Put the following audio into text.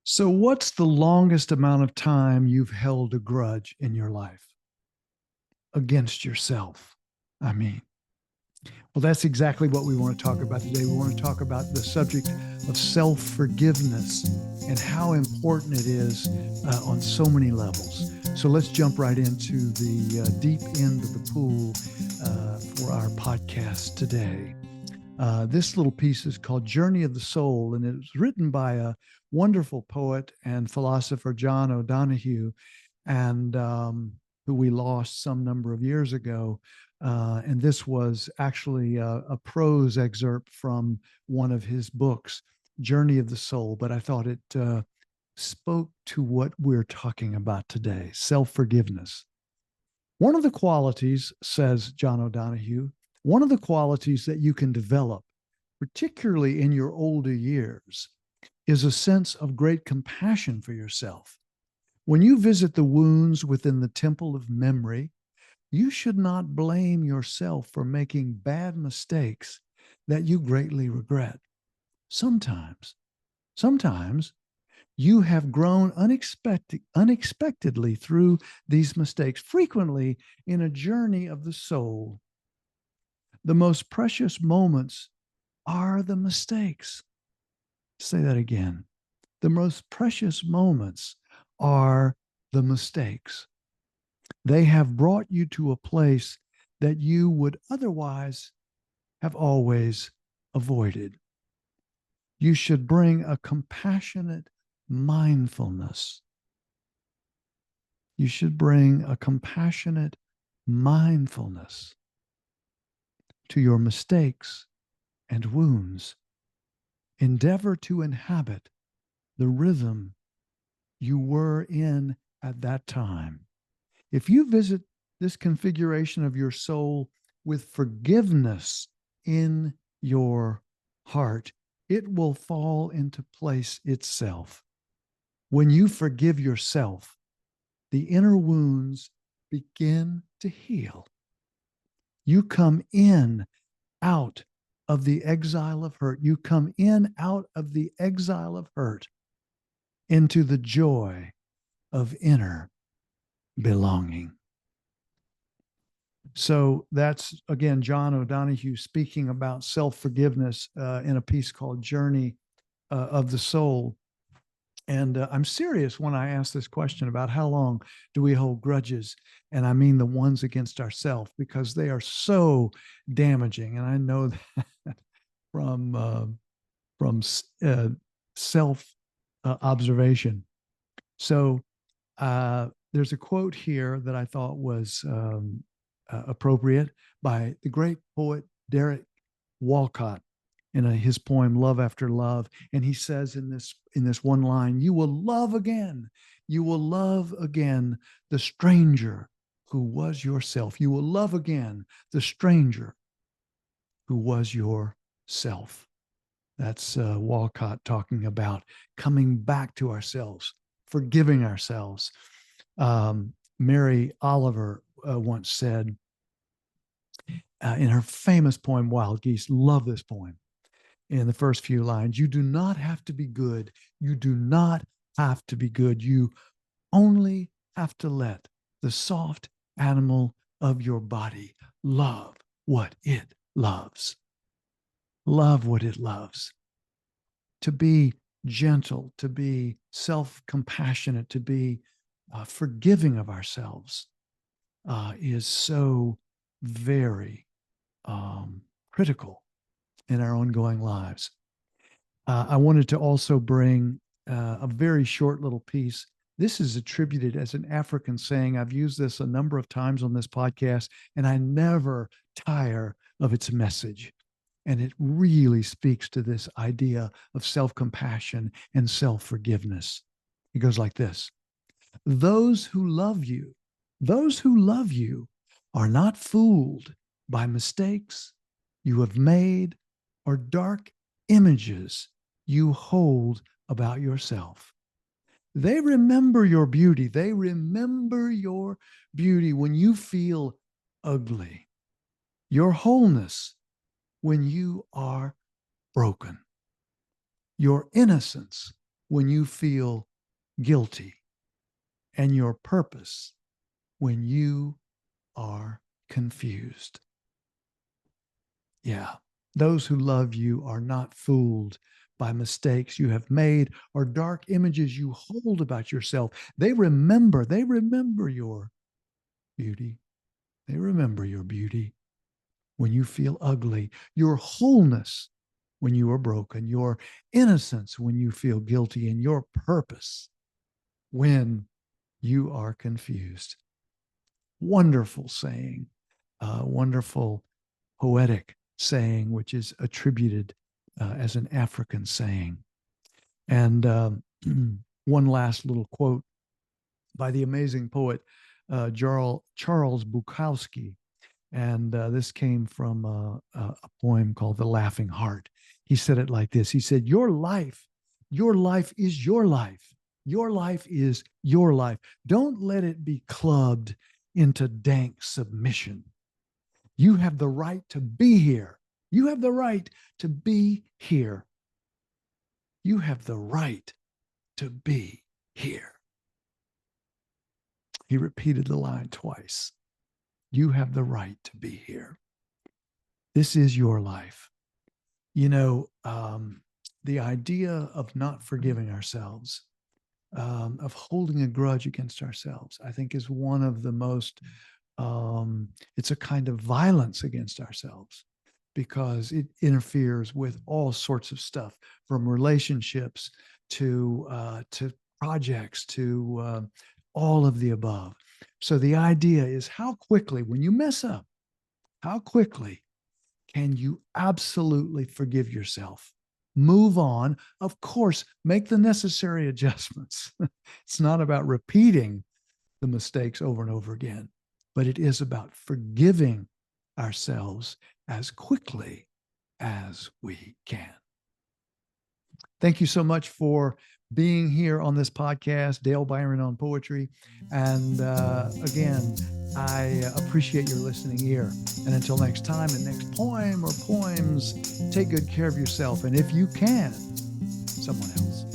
So, what's the longest amount of time you've held a grudge in your life against yourself? I mean, well, that's exactly what we want to talk about today. We want to talk about the subject of self forgiveness and how important it is on so many levels. So, let's jump right into the deep end of the pool for our podcast today. This little piece is called Journey of the Soul, and it was written by a wonderful poet and philosopher, John O'Donohue, and who we lost some number of years ago. And this was actually a prose excerpt from one of his books, Journey of the Soul, but I thought it spoke to what we're talking about today, self-forgiveness. One of the qualities, says John O'Donohue, one of the qualities that you can develop, particularly in your older years, is a sense of great compassion for yourself. When you visit the wounds within the temple of memory, you should not blame yourself for making bad mistakes that you greatly regret. Sometimes you have grown unexpectedly through these mistakes, frequently in a journey of the soul. The most precious moments are the mistakes. Say that again. The most precious moments are the mistakes. They have brought you to a place that you would otherwise have always avoided. You should bring a compassionate mindfulness. You should bring a compassionate mindfulness to your mistakes and wounds. Endeavor to inhabit the rhythm you were in at that time. If you visit this configuration of your soul with forgiveness in your heart, it will fall into place itself. When you forgive yourself, the inner wounds begin to heal. You come in out of the exile of hurt. You come in out of the exile of hurt into the joy of inner belonging. So that's, again, John O'Donohue speaking about self-forgiveness in a piece called Journey of the Soul. And I'm serious when I ask this question about how long do we hold grudges? And I mean the ones against ourselves, because they are so damaging. And I know that from self observation. So there's a quote here that I thought was appropriate by the great poet Derek Walcott in his poem Love After Love. And he says in this one line, you will love again the stranger who was yourself. You will love again the stranger who was yourself. That's Walcott talking about coming back to ourselves, forgiving ourselves. Mary Oliver once said in her famous poem, Wild Geese, love this poem, in the first few lines, you do not have to be good. You do not have to be good. You only have to let the soft animal of your body love what it loves. Love what it loves. To be gentle, to be self-compassionate, to be forgiving of ourselves is so very critical in our ongoing lives. I wanted to also bring a very short little piece. This is attributed as an African saying. I've used this a number of times on this podcast, and I never tire of its message. And it really speaks to this idea of self-compassion and self-forgiveness. It goes like this. Those who love you are not fooled by mistakes you have made or dark images you hold about yourself. They remember your beauty. They remember your beauty when you feel ugly, your wholeness when you are broken, your innocence when you feel guilty, and your purpose when you are confused. Yeah. Those who love you are not fooled by mistakes you have made or dark images you hold about yourself. They remember your beauty. They remember your beauty when you feel ugly, your wholeness when you are broken, your innocence when you feel guilty, and your purpose when you are confused. Wonderful saying, wonderful poetic saying, which is attributed as an African saying. And one last little quote by the amazing poet Charles Bukowski. And this came from a poem called The Laughing Heart. He said it like this. He said, your life is your life. Your life is your life. Don't let it be clubbed into dank submission. You have the right to be here. You have the right to be here. You have the right to be here. He repeated the line twice. You have the right to be here. This is your life. You know, the idea of not forgiving ourselves, of holding a grudge against ourselves, I think is one of the most, it's a kind of violence against ourselves because it interferes with all sorts of stuff, from relationships to projects to all of the above. So the idea is, how quickly, when you mess up, how quickly can you absolutely forgive yourself? Move on. Of course, make the necessary adjustments. It's not about repeating the mistakes over and over again, but it is about forgiving ourselves as quickly as we can. Thank you so much for being here on this podcast, Dale Byron on Poetry. And again, I appreciate your listening ear. And until next time, the next poem or poems, take good care of yourself. And if you can, someone else.